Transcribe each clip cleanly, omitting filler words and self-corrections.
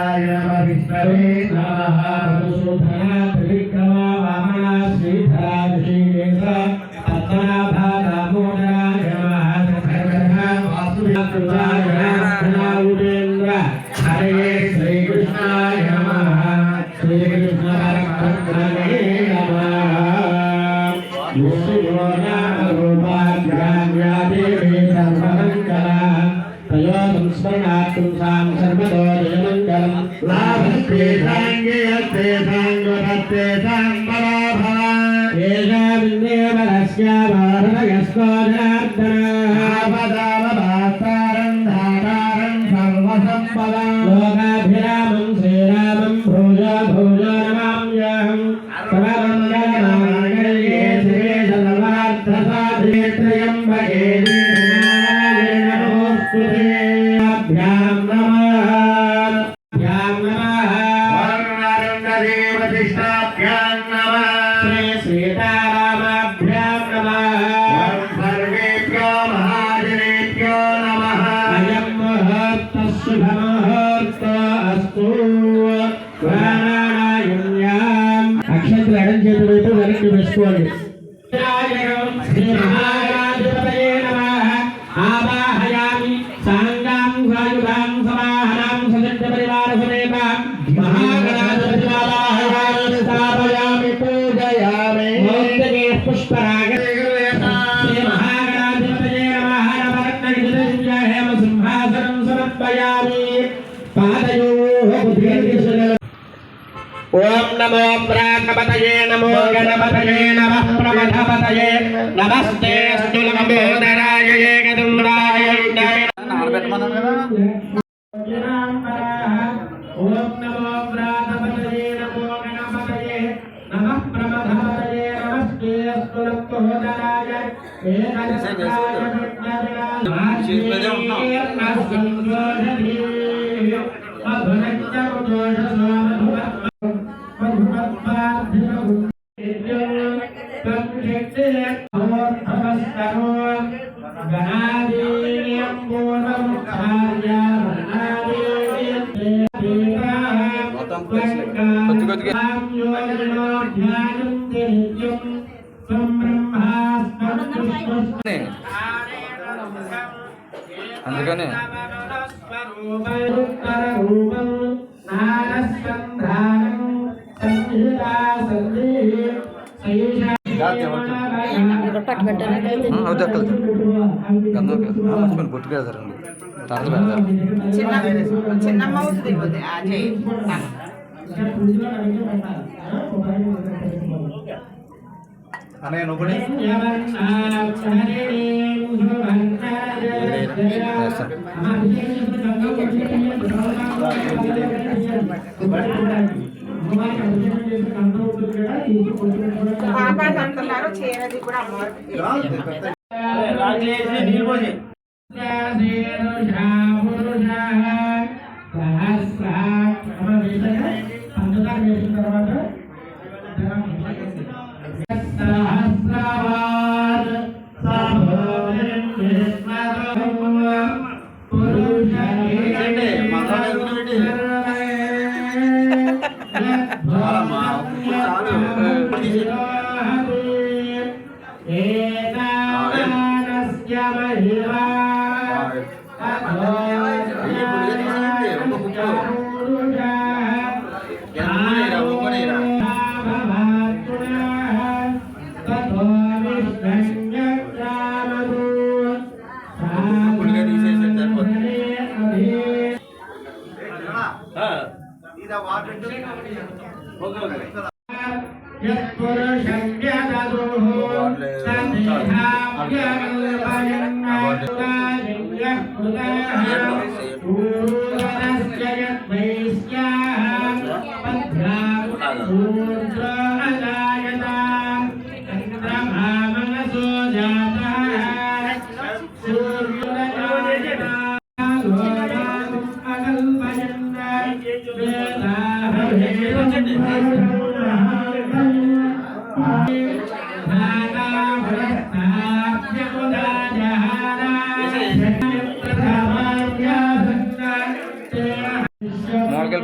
कृष्णाय नमः विष्णवे नमः मधुसूदना त्रिविक्रमा वामना श्रीधरा ऋषिकेश पद्मनाभा दामोदराय नमः सर्वधा वासुदेवाय नमः उपेन्द्र हरे श्रीकृष्णाय नमः श्रीकृष्ण परब्रह्मणे नमः स्मरणात्म सर्वतो जयमंगलम लाभते सांगे अते सांगोरते सांबराभा येषा विन्देवरस्या भारतयस्कोजनार्दना आपदामभातारं धातारं सर्वसम्पदां लोकाभिरामं श्रीरामं भूयो भूयो नमाम्यहं सर्वमङ्गलमाङ्गल्ये शिवे सर्वार्थसाधिके त्र्यम्बके అక్షంతలు ఎడం చేతి వైపు వెనక్కి వేసుకోండి. ఆవాహయామి సాంగాం సాయుధాం సమాహనాం సదృఢ పరివార సమేతాం మహాగణాధిపతి ఆవాహయామి స్థాపయామి పూజయామి మౌక్తికే పుష్పరాగ శ్రీ మహాగణాధిపతయే నమః నవరత్నవిజయ హేమ సింహాసనం సమర్పయామి పాదయోః బుద్ధిర్దిశ ओम नमो प्राणपतये नमो गणपतये नमः प्रमथपतये नमस्ते अस्तु नमोदराय एकदुम्राय ओम नमो प्राणपतये नमो गणपतये नमः प्रमथपतये नमस्ते अस्तु नमोदराय అందుకనే మర్చిపోయి బొట్టు పెడతారండి తర్వాత పెడతారు చిన్నమ్మ అజయ్ అనే నొకడి పాపాలు అంటున్నారు చేరది కూడా అమ్మవారికి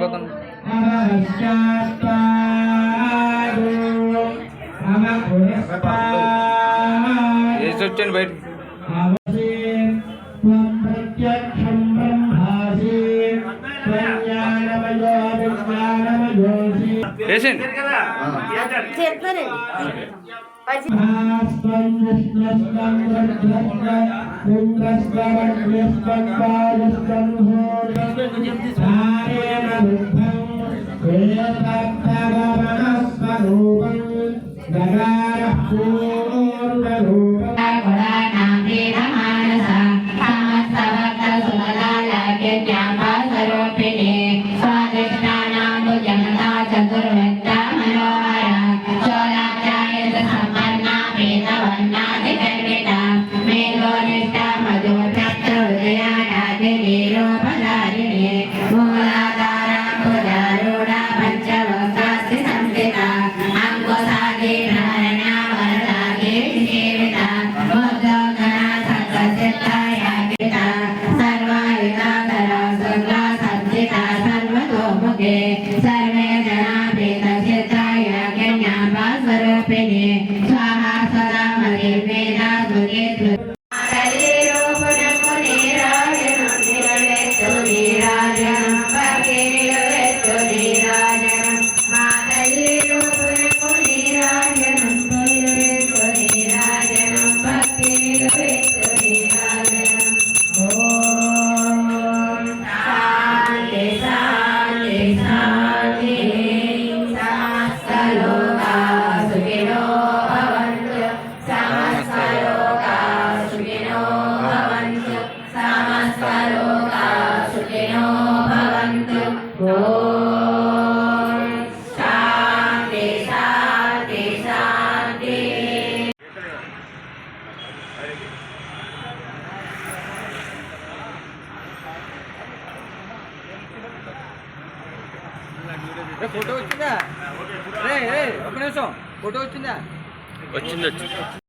వెళ్ళిపోతాను వేసి వచ్చాను బయట వేసండి सर्वे जना प्रीतचित्ताय ज्ञानस्वरूपिणे स्वाहा सदा मतिर्वेदा सुचित्र ఫోటో వచ్చిందా? ఒక నిమిషం ఫోటో వచ్చిందా? వచ్చింది.